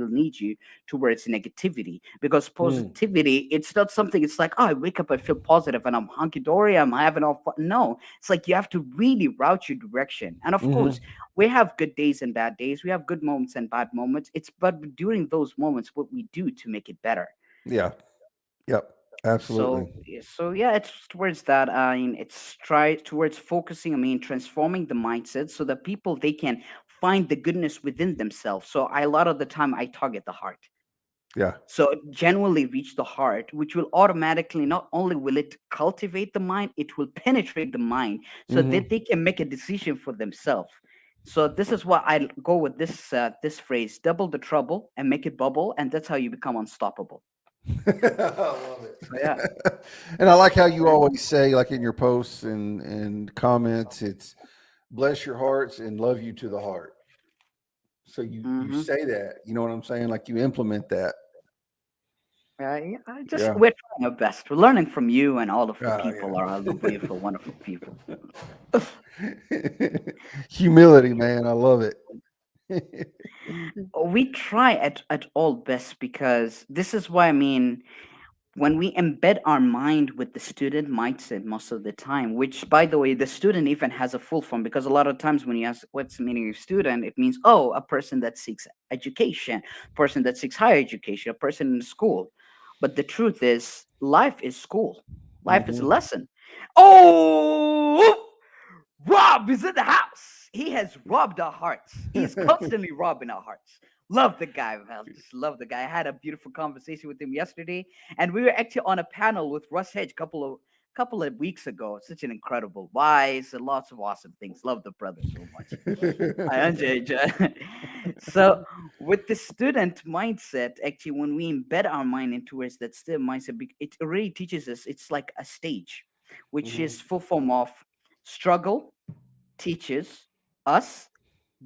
Speaker 2: need you towards negativity. Because
Speaker 1: Mm.
Speaker 2: positivity, it's not something. It's like, oh, I wake up, I feel positive, and I'm hunky dory, I'm having all fun. No, it's like you have to really route your direction. And of
Speaker 1: Mm-hmm.
Speaker 2: course, we have good days and bad days. We have good moments and bad moments. It's but during those moments, what we do to make it better.
Speaker 1: Yeah. Yep. Absolutely.
Speaker 2: So yeah, it's towards that. I mean, it's try towards focusing. I mean, transforming the mindset so that people they can find the goodness within themselves. So a lot of the time I target the heart.
Speaker 1: Yeah.
Speaker 2: So genuinely reach the heart, which will automatically not only will it cultivate the mind, it will penetrate the mind so
Speaker 1: Mm-hmm.
Speaker 2: that they can make a decision for themselves. So this is why I go with this phrase: double the trouble and make it bubble, and that's how you become unstoppable.
Speaker 1: I love
Speaker 2: So yeah.
Speaker 1: it. And I like how you always say, like in your posts and comments, it's bless your hearts and love you to the heart. So you
Speaker 2: Mm-hmm.
Speaker 1: say that, you know what I'm saying? Like you implement that.
Speaker 2: Yeah, I just
Speaker 1: Yeah.
Speaker 2: we're trying our best. We're learning from you, and all of the
Speaker 1: Oh
Speaker 2: people are all the beautiful, wonderful people.
Speaker 1: yeah. Humility, man. I love it.
Speaker 2: We try at all best, because this is why, I mean, when we embed our mind with the student mindset most of the time, which by the way, the student even has a full form, because a lot of times when you ask what's the meaning of student, it means, oh, a person that seeks education, person that seeks higher education, a person in school. But the truth is, life is school, life is a
Speaker 1: Hmm.
Speaker 2: lesson. Oh, Rob is in the house. He has robbed our hearts. He's constantly robbing our hearts. Love the guy, man. Just love the guy. I had a beautiful conversation with him yesterday, and we were actually on a panel with Russ Hedge couple of weeks ago. Such an incredible, wise, and lots of awesome things. Love the brother so much. I enjoy it. So with the student mindset, actually, when we embed our mind into it, that student mindset, it already teaches us. It's like a stage, which
Speaker 1: Hmm.
Speaker 2: is full form of struggle teaches us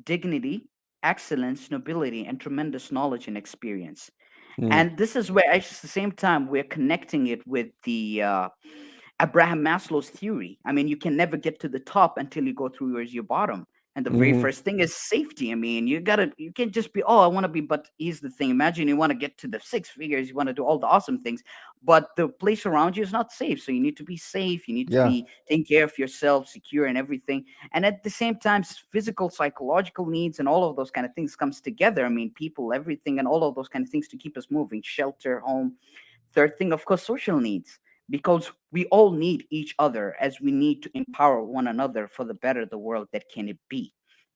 Speaker 2: dignity, excellence, nobility, and tremendous knowledge and experience.
Speaker 1: Mm.
Speaker 2: And this is where, at the same time, we're connecting it with the Abraham Maslow's theory. I mean, you can never get to the top until you go through your bottom. And the very
Speaker 1: Hmm.
Speaker 2: first thing is safety. I mean, you can't just be, oh, I want to be, but here's the thing. Imagine you want to get to the six figures, you want to do all the awesome things, but the place around you is not safe. So you need to be safe. You need to
Speaker 1: Yeah.
Speaker 2: be taking care of yourself, secure and everything. And at the same time, physical, psychological needs and all of those kind of things comes together. I mean, people, everything, and all of those kind of things to keep us moving, shelter, home. Third thing, of course, social needs, because we all need each other, as we need to empower one another for the better the world that can it be.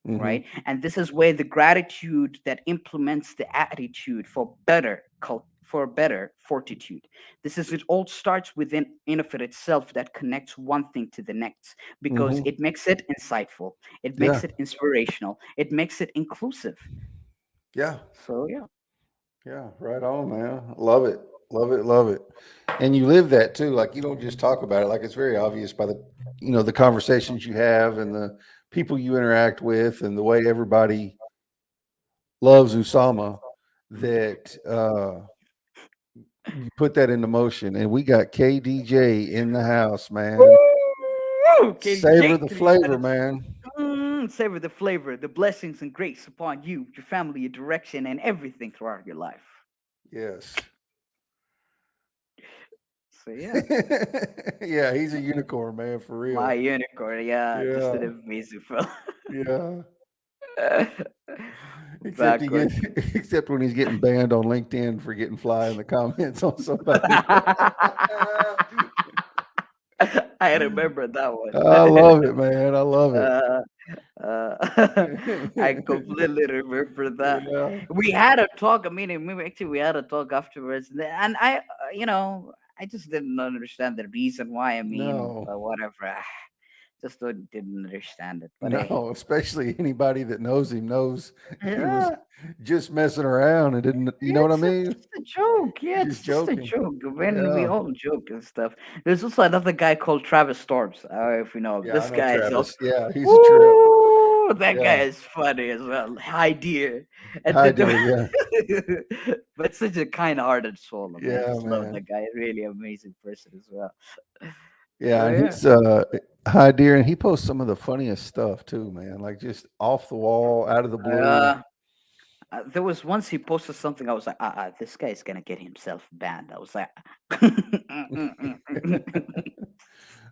Speaker 1: Hmm.
Speaker 2: Right. And this is where the gratitude that implements the attitude for better for better fortitude. This is it all starts within in of it itself, that connects one thing to the next, because
Speaker 1: Hmm.
Speaker 2: it makes it insightful, it
Speaker 1: Yeah.
Speaker 2: makes it inspirational, it makes it inclusive.
Speaker 1: Yeah.
Speaker 2: So yeah.
Speaker 1: Yeah, right on, man. Love it. Love it. Love it. And you live that too. Like you don't just talk about it. Like it's very obvious by the, the conversations you have and the people you interact with and the way everybody loves Usama that you put that into motion. And we got KDJ in the house, man.
Speaker 2: Woo!
Speaker 1: Savor
Speaker 2: KDJ
Speaker 1: the
Speaker 2: to the
Speaker 1: flavor,
Speaker 2: United
Speaker 1: man.
Speaker 2: Savor the flavor, the blessings and grace upon you, your family, your direction, and everything throughout your life.
Speaker 1: Yes.
Speaker 2: So yeah,
Speaker 1: Yeah, he's a unicorn, man, for
Speaker 2: my
Speaker 1: real.
Speaker 2: unicorn. Yeah, just an
Speaker 1: Yeah.
Speaker 2: amazing fella.
Speaker 1: Yeah. Except he
Speaker 2: Back when
Speaker 1: gets, except when he's getting banned on LinkedIn for getting fly in the comments on somebody.
Speaker 2: I remember that
Speaker 1: I
Speaker 2: one.
Speaker 1: love it, man. I love it.
Speaker 2: uh, I completely remember that.
Speaker 1: Yeah.
Speaker 2: We had a talk. I mean, actually, we had a talk afterwards, and I just didn't understand the reason why. I mean,
Speaker 1: No,
Speaker 2: whatever. Just didn't understand it. But hey,
Speaker 1: no, especially anybody that knows him knows he was
Speaker 2: yeah,
Speaker 1: just messing around and didn't, you know what I
Speaker 2: it's
Speaker 1: mean?
Speaker 2: just a joke. Yeah,
Speaker 1: Just
Speaker 2: it's just a
Speaker 1: joking.
Speaker 2: joke. When we
Speaker 1: Yeah.
Speaker 2: all joke and stuff. There's also another guy called Travis Storms. I don't know if you know him.
Speaker 1: Yeah, I
Speaker 2: This
Speaker 1: know
Speaker 2: guy is also,
Speaker 1: Travis. Yeah, he's a trip.
Speaker 2: woo, that guy
Speaker 1: Yeah.
Speaker 2: is funny as well. Hi dear. And
Speaker 1: Hi,
Speaker 2: then
Speaker 1: dear. Yeah.
Speaker 2: but such a kind-hearted soul. I mean, I
Speaker 1: Yeah,
Speaker 2: just love
Speaker 1: man.
Speaker 2: that guy. Really amazing person as well.
Speaker 1: Yeah,
Speaker 2: So
Speaker 1: and
Speaker 2: yeah.
Speaker 1: he's hi dear, and he posts some of the funniest stuff too, man. Like just off the wall, out of the blue.
Speaker 2: Uh, there was once he posted something. I was like, this guy is gonna get himself banned. I was like,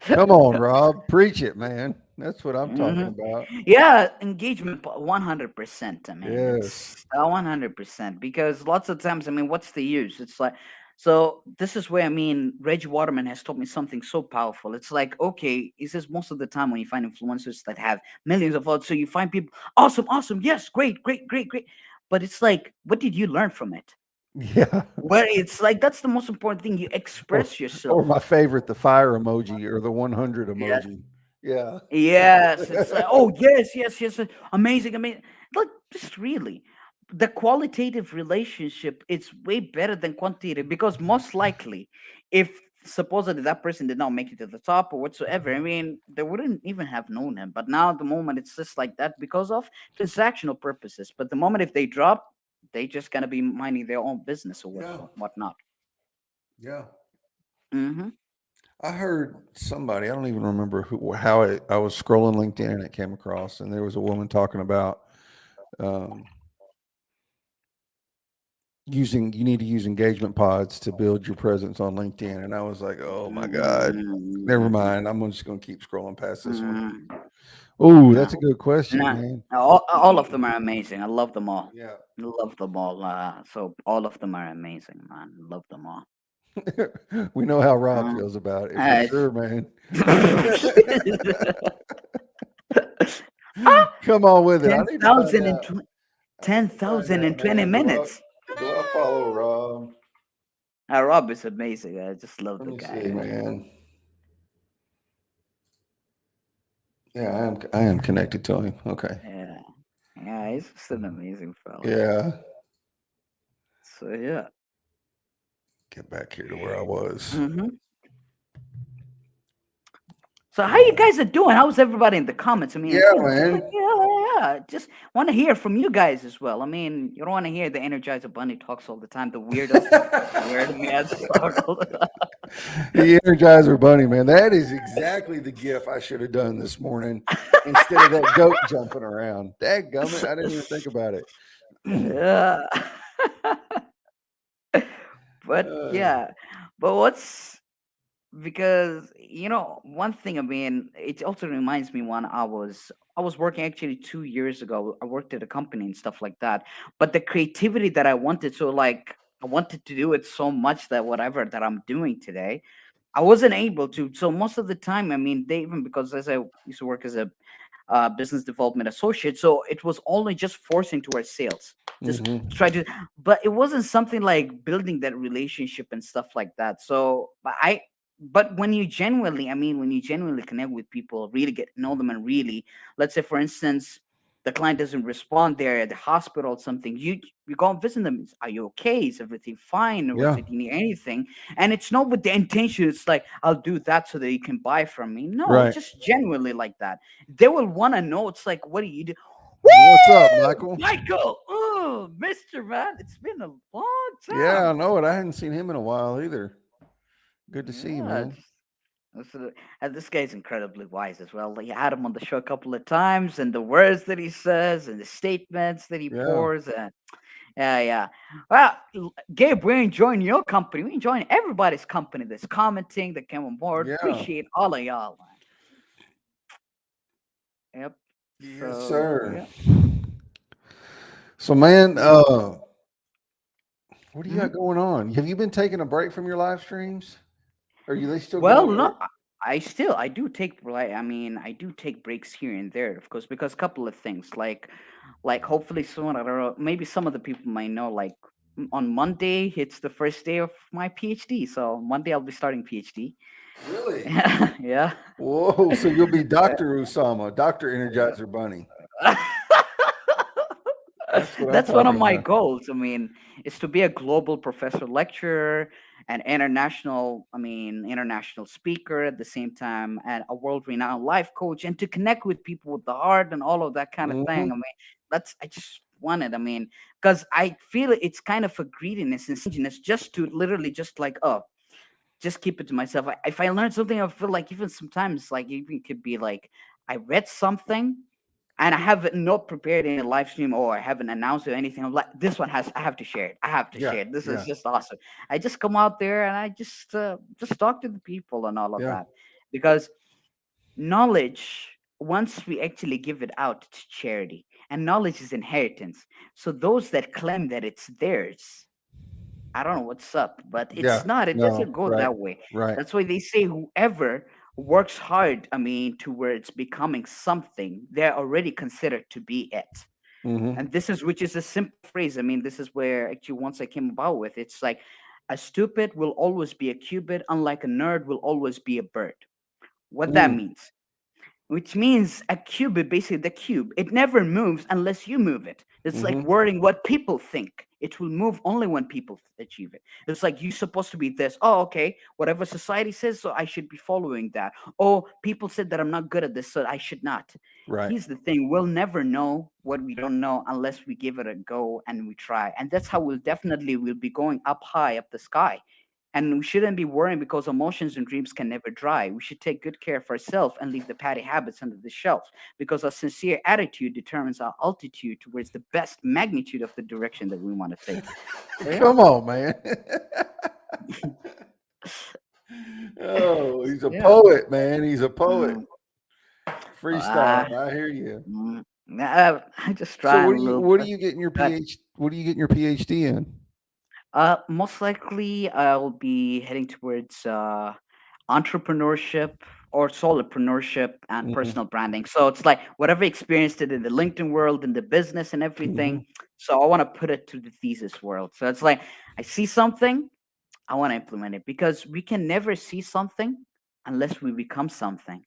Speaker 1: Come on, Rob, preach it, man. That's what I'm talking
Speaker 2: Mhm.
Speaker 1: about.
Speaker 2: Yeah, engagement 100%. I mean,
Speaker 1: Yes.
Speaker 2: it's 100% because lots of times, I mean, what's the use? It's like, so this is where I mean, Reggie Waterman has taught me something so powerful. It's like, okay, he says most of the time when you find influencers that have millions of followers, so you find people, awesome, awesome, yes, great, great, great, great. But it's like, what did you learn from it?
Speaker 1: Yeah.
Speaker 2: Where it's like, that's the most important thing. You
Speaker 1: Or
Speaker 2: express
Speaker 1: or
Speaker 2: yourself.
Speaker 1: my favorite, the fire emoji or the 100 emoji. Yeah.
Speaker 2: Yes, it's like, oh yes, yes, yes, amazing, amazing. Like just really, the qualitative relationship is way better than quantitative because most likely, if supposedly that person did not make it to the top or whatsoever, I mean, they wouldn't even have known him. But now at the moment, it's just like that because of transactional purposes. But the moment if they drop, they just gonna be minding their own business or
Speaker 1: Yeah.
Speaker 2: whatnot.
Speaker 1: Yeah.
Speaker 2: Mm-hmm.
Speaker 1: I heard somebody, I don't even remember how I was scrolling LinkedIn and it came across, and there was a woman talking about um, you need to use engagement pods to build your presence on LinkedIn. And I was like, oh my God, never
Speaker 2: Mm-hmm.
Speaker 1: mind. I'm just going to keep scrolling past this one.
Speaker 2: Mm-hmm.
Speaker 1: Oh,
Speaker 2: No.
Speaker 1: that's a good question,
Speaker 2: No,
Speaker 1: man.
Speaker 2: all of them are amazing. I love them all.
Speaker 1: Yeah.
Speaker 2: Love them all. So all of them are amazing, man. Love them all.
Speaker 1: We know how Rob
Speaker 2: Uh,
Speaker 1: feels about it for
Speaker 2: it's-
Speaker 1: sure, man. Come on with it. I need to find
Speaker 2: 10,000
Speaker 1: out. I need to find
Speaker 2: 10,000
Speaker 1: out,
Speaker 2: in 20
Speaker 1: man.
Speaker 2: minutes.
Speaker 1: Do I follow Rob?
Speaker 2: Rob is amazing. I just love
Speaker 1: Let
Speaker 2: the
Speaker 1: me see,
Speaker 2: guy.
Speaker 1: man. Yeah, I am connected to him. Okay.
Speaker 2: Yeah, yeah, he's just an amazing fella.
Speaker 1: Yeah.
Speaker 2: So yeah.
Speaker 1: Get back here to where I was.
Speaker 2: hmm So how you
Speaker 1: Yeah.
Speaker 2: guys are doing? How's everybody in the comments? I mean,
Speaker 1: Yeah,
Speaker 2: it seems like
Speaker 1: man.
Speaker 2: yeah. Just want to hear from you guys as well. I mean, you don't want to hear the Energizer Bunny talks all the time. The weirdo, weird man talk all the time.
Speaker 1: The Energizer Bunny, man. That is exactly the gif I should have done this morning instead of that goat jumping around. Dadgummit, I didn't even think about it.
Speaker 2: Yeah. But
Speaker 1: Uh,
Speaker 2: yeah, but what's because one thing, I mean, it also reminds me when I was working actually 2 years ago. I worked at a company and stuff like that, but the creativity that I wanted, so like I wanted to do it so much that whatever that I'm doing today, I wasn't able to. So most of the time, I mean, they even because as I used to work as a business development associate. So it was only just forcing towards sales, just
Speaker 1: hmm
Speaker 2: try to, but it wasn't something like building that relationship and stuff like that. So, but when you genuinely, I mean, when you genuinely connect with people, really get to know them, and really, let's say, for instance, the client doesn't respond, they're at the hospital or something, you go and visit them. Are you okay? Is everything fine? Or
Speaker 1: Yeah.
Speaker 2: do you need anything? And it's not with the intention, it's like, I'll do that so that you can buy from me. No, it's
Speaker 1: Right.
Speaker 2: just genuinely like that. They will want to know. It's like, what do you do?
Speaker 1: What's up,
Speaker 2: Woo!
Speaker 1: Michael?
Speaker 2: Michael! Oh, Mr. Man, it's been a long
Speaker 1: Yeah, I
Speaker 2: time.
Speaker 1: know it. I hadn't seen him in a while either. Good to see you,
Speaker 2: Yeah,
Speaker 1: man.
Speaker 2: and this guy's incredibly wise as well. Like, I had him on the show a couple of times, and the words that he says, and the statements that he
Speaker 1: Yeah.
Speaker 2: pours, and yeah, yeah. Well, Gabe, we're enjoying your company. We're enjoying everybody's company that's commenting, that came on board.
Speaker 1: Yeah.
Speaker 2: Appreciate all of y'all, man. Yep.
Speaker 1: Yes,
Speaker 2: So
Speaker 1: sir.
Speaker 2: yeah.
Speaker 1: So, man,
Speaker 2: Mm,
Speaker 1: what do you got
Speaker 2: mhm.
Speaker 1: going on? Have you been taking a break from your live streams? Are you they still
Speaker 2: Well,
Speaker 1: going?
Speaker 2: no, I do take, like, I mean, I do take breaks here and there, of course, because a couple of things, like hopefully soon, I don't know, maybe some of the people might know, like, on Monday it's the first day of my PhD, so Monday I'll be starting PhD.
Speaker 1: Really?
Speaker 2: Yeah.
Speaker 1: Whoa! So you'll be Doctor Usama, Doctor Energizer Bunny. That's what I'm
Speaker 2: That's one of
Speaker 1: talking
Speaker 2: my
Speaker 1: about.
Speaker 2: goals. I mean, is to be a global professor lecturer, an international, I mean, international speaker at the same time, and a world-renowned life coach, and to connect with people with the heart and all of that kind of
Speaker 1: Hmm.
Speaker 2: thing. I mean, I just want it. I mean, because I feel it's kind of a greediness and stinginess just to literally just like, oh, just keep it to myself. If I learn something, I feel like even sometimes, like, even could be like, I read something and I haven't not prepared any live stream or I haven't announced or anything. I'm like, this one has, I have to share it. I have to
Speaker 1: Yeah.
Speaker 2: share it. This is
Speaker 1: Yeah.
Speaker 2: just awesome. I just come out there and I just talk to the people and all of
Speaker 1: Yeah.
Speaker 2: that, because knowledge, once we actually give it out to charity, and knowledge is inheritance. So those that claim that it's theirs, I don't know what's up, but it's
Speaker 1: Yeah.
Speaker 2: not. It
Speaker 1: No.
Speaker 2: doesn't go
Speaker 1: Right.
Speaker 2: that way.
Speaker 1: Right.
Speaker 2: That's why they say whoever works hard, I mean, towards becoming something, they're already considered to be it.
Speaker 1: Hmm.
Speaker 2: And this is, which is a simple phrase. I mean, this is where actually once I came about with it's like, a stupid will always be a cupid, unlike a nerd will always be a bird. What that
Speaker 1: Mm.
Speaker 2: means, which means a cube is basically the cube. It never moves unless you move it. It's like
Speaker 1: Hmm.
Speaker 2: wording what people think. It will move only when people achieve it. It's like, you're supposed to be this. Oh, okay. Whatever society says, so I should be following that. Oh, people said that I'm not good at this, so I should not.
Speaker 1: Right.
Speaker 2: Here's the thing: we'll never know what we don't know unless we give it a go and we try. And that's how we'll be going up high, up the sky. And we shouldn't be worrying because emotions and dreams can never dry. We should take good care of ourselves and leave the patty habits under the shelf, because our sincere attitude determines our altitude towards the best magnitude of the direction that we want to take. So yeah.
Speaker 1: Come on, man. Oh, he's a
Speaker 2: Yeah.
Speaker 1: poet, man. He's a poet.
Speaker 2: Mm,
Speaker 1: Freestyle.
Speaker 2: uh,
Speaker 1: I hear you.
Speaker 2: I just
Speaker 1: So
Speaker 2: try a little
Speaker 1: what are
Speaker 2: bit.
Speaker 1: you getting your
Speaker 2: But
Speaker 1: PhD? What are you getting your PhD in?
Speaker 2: most likely I'll be heading towards entrepreneurship or soloprenneurship and
Speaker 1: Hmm.
Speaker 2: personal branding. So it's like whatever experience did in the LinkedIn world and the business and
Speaker 1: Hmm.
Speaker 2: everything. So I want to put it to the thesis world. So it's like, I see something, I want to implement it, because we can never see something unless we become something.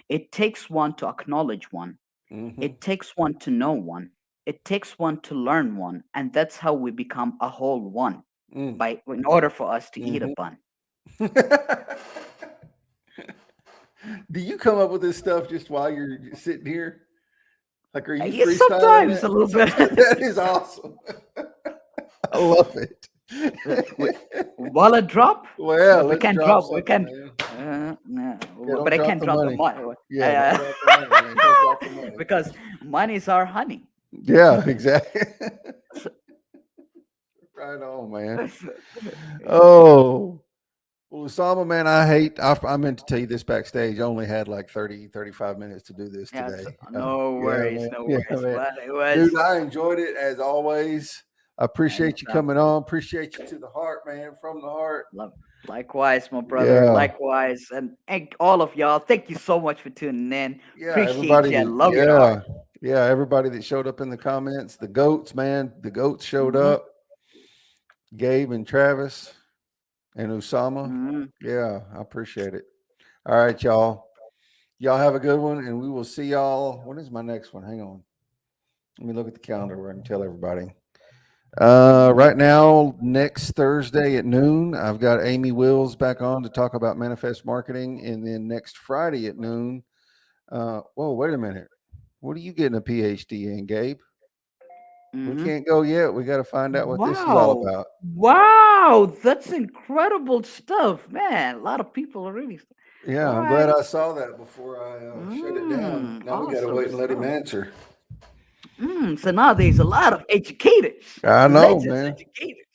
Speaker 2: It takes one to acknowledge one.
Speaker 1: Hmm.
Speaker 2: It takes one to know one. It takes one to learn one. And that's how we become a whole one,
Speaker 1: Mm.
Speaker 2: by in order for us to eat a
Speaker 1: Hmm.
Speaker 2: bun.
Speaker 1: Do you come up with this stuff just while you're sitting here? Like, are you
Speaker 2: Yes,
Speaker 1: freestyling
Speaker 2: sometimes
Speaker 1: that?
Speaker 2: a little bit.
Speaker 1: That is awesome. I love
Speaker 2: Wait,
Speaker 1: it.
Speaker 2: wallet drop?
Speaker 1: Well,
Speaker 2: We
Speaker 1: let's
Speaker 2: can
Speaker 1: drop
Speaker 2: drop. We
Speaker 1: something,
Speaker 2: can.
Speaker 1: man. Yeah,
Speaker 2: But
Speaker 1: don't
Speaker 2: I
Speaker 1: drop
Speaker 2: can't
Speaker 1: the
Speaker 2: drop the
Speaker 1: money.
Speaker 2: money.
Speaker 1: Yeah, don't drop the money, man. Don't drop the money.
Speaker 2: Because money is our honey.
Speaker 1: Yeah, exactly. Right on, man. Oh, well, Osama, man, I meant to tell you this backstage. I only had like 30, 35 minutes to do this
Speaker 2: Yeah, so
Speaker 1: today.
Speaker 2: no
Speaker 1: Yeah,
Speaker 2: worries,
Speaker 1: man.
Speaker 2: no
Speaker 1: Yeah,
Speaker 2: worries.
Speaker 1: man.
Speaker 2: But it
Speaker 1: Dude,
Speaker 2: was
Speaker 1: I enjoyed it as always. I appreciate you
Speaker 2: anytime.
Speaker 1: coming on. Appreciate you to the heart, man, from the heart.
Speaker 2: Love. Likewise, my brother.
Speaker 1: Yeah.
Speaker 2: Likewise, and all of y'all. Thank you so much for tuning in.
Speaker 1: Yeah,
Speaker 2: Appreciate
Speaker 1: everybody
Speaker 2: you.
Speaker 1: that,
Speaker 2: Love your heart.
Speaker 1: yeah. Yeah, everybody that showed up in the comments, the goats, man. The goats showed
Speaker 2: Hmm.
Speaker 1: up. Gabe and Travis and Osama.
Speaker 2: Hmm.
Speaker 1: Yeah, I appreciate it. All right, y'all. Y'all have a good one, and we will see y'all. When is my next one? Hang on. Let me look at the calendar where I can tell everybody. Right now, next Thursday at noon, I've got Amy Wills back on to talk about manifest marketing. And then next Friday at noon, whoa, wait a minute. What are you getting a PhD in, Gabe? We can't go yet. We got to find out what this is all
Speaker 2: Wow.
Speaker 1: about.
Speaker 2: Wow. That's incredible stuff, man. A lot of people are really.
Speaker 1: Yeah,
Speaker 2: All
Speaker 1: I'm glad
Speaker 2: right.
Speaker 1: I saw that before I shut it down. Now we got to
Speaker 2: Awesome
Speaker 1: wait and let him
Speaker 2: stuff.
Speaker 1: answer.
Speaker 2: So now there's a lot of educators,
Speaker 1: I know,
Speaker 2: legends
Speaker 1: man.
Speaker 2: educators.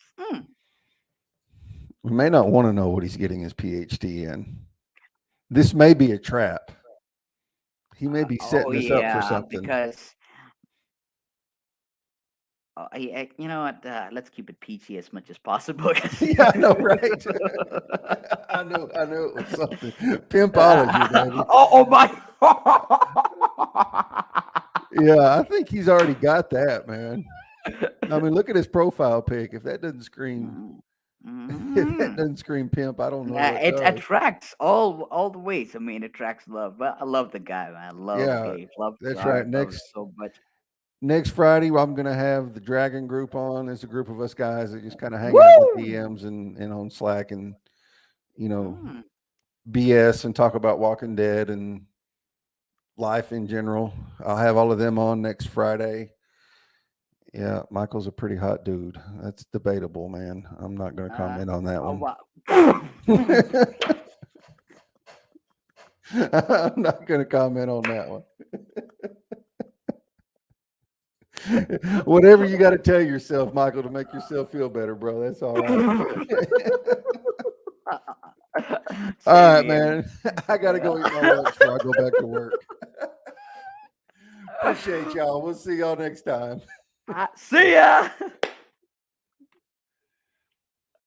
Speaker 1: We may not want to know what he's getting his PhD in. This may be a trap. He may be
Speaker 2: Oh
Speaker 1: setting us up for
Speaker 2: yeah,
Speaker 1: something.
Speaker 2: because you know what? Let's keep it peachy as much as possible.
Speaker 1: Yeah, I know, right? I know it was something. Pimpology, baby.
Speaker 2: Oh my!
Speaker 1: Yeah, I think he's already got that, man. I mean, look at his profile pic. If that doesn't scream, if that
Speaker 2: Mm.
Speaker 1: doesn't scream pimp, I don't know what
Speaker 2: It
Speaker 1: does.
Speaker 2: attracts all the ways. I mean, it attracts love. But I love the guy, man. I love
Speaker 1: Yeah,
Speaker 2: Gabe. Love his
Speaker 1: that's right.
Speaker 2: art. Love it so much.
Speaker 1: Next Friday, I'm gonna have the Dragon group on. There's a group of us guys that just kind of hang out in the
Speaker 2: Woo!
Speaker 1: DMs and on Slack and you know
Speaker 2: Mm.
Speaker 1: BS and talk about Walking Dead and life in general. I'll have all of them on next Friday. Yeah, Michael's a pretty hot dude. That's debatable, man. I'm not going to comment on that
Speaker 2: Oh
Speaker 1: one.
Speaker 2: wow!
Speaker 1: I'm not going to comment on that one. Whatever you got to tell yourself, Michael, to make yourself feel better, bro. That's all right. All
Speaker 2: Same
Speaker 1: right,
Speaker 2: here.
Speaker 1: man. I got to go eat my lunch before I go back to work. Appreciate y'all. We'll see y'all next time.
Speaker 2: See ya.